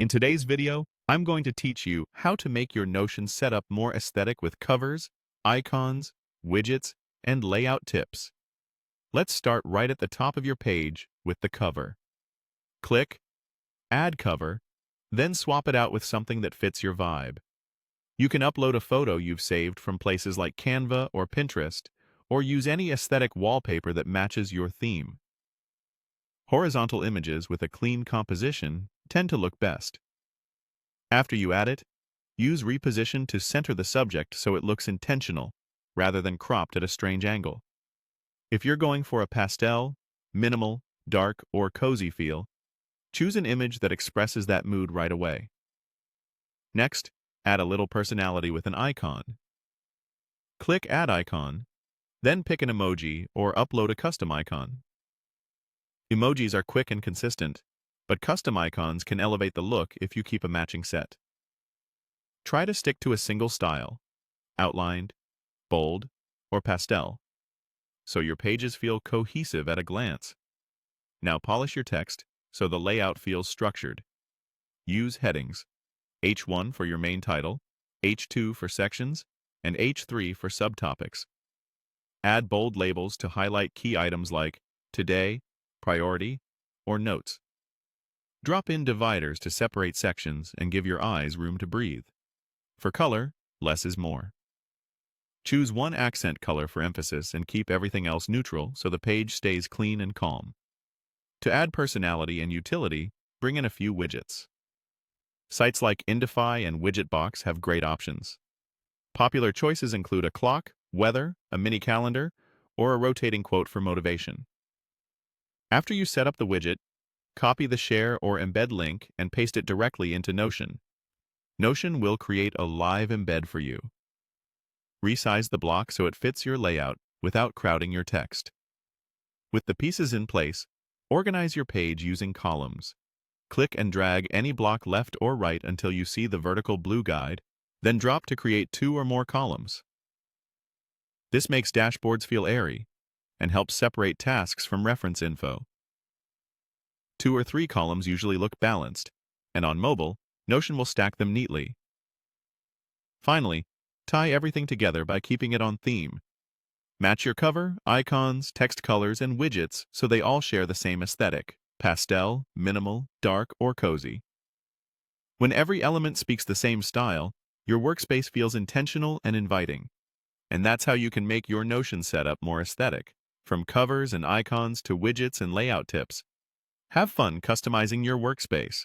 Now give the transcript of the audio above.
In today's video, I'm going to teach you how to make your Notion setup more aesthetic with covers, icons, widgets, and layout tips. Let's start right at the top of your page with the cover. Click Add Cover, then swap it out with something that fits your vibe. You can upload a photo you've saved from places like Canva or Pinterest, or use any aesthetic wallpaper that matches your theme. Horizontal images with a clean composition tend to look best. After you add it, use reposition to center the subject so it looks intentional, rather than cropped at a strange angle. If you're going for a pastel, minimal, dark, or cozy feel, choose an image that expresses that mood right away. Next, add a little personality with an icon. Click Add Icon, then pick an emoji or upload a custom icon. Emojis are quick and consistent, but custom icons can elevate the look if you keep a matching set. Try to stick to a single style, outlined, bold, or pastel, so your pages feel cohesive at a glance. Now polish your text so the layout feels structured. Use headings: H1 for your main title, H2 for sections, and H3 for subtopics. Add bold labels to highlight key items like Today, Priority, or Notes. Drop in dividers to separate sections and give your eyes room to breathe. For color, less is more. Choose one accent color for emphasis and keep everything else neutral so the page stays clean and calm. To add personality and utility, bring in a few widgets. Sites like Indify and Widgetbox have great options. Popular choices include a clock, weather, a mini calendar, or a rotating quote for motivation. After you set up the widget, copy the share or embed link and paste it directly into Notion. Notion will create a live embed for you. Resize the block so it fits your layout without crowding your text. With the pieces in place, organize your page using columns. Click and drag any block left or right until you see the vertical blue guide, then drop to create 2 or more columns. This makes dashboards feel airy and helps separate tasks from reference info. 2 or 3 columns usually look balanced, and on mobile, Notion will stack them neatly. Finally, tie everything together by keeping it on theme. Match your cover, icons, text colors, and widgets so they all share the same aesthetic: pastel, minimal, dark, or cozy. When every element speaks the same style, your workspace feels intentional and inviting. And that's how you can make your Notion setup more aesthetic, from covers and icons to widgets and layout tips. Have fun customizing your workspace.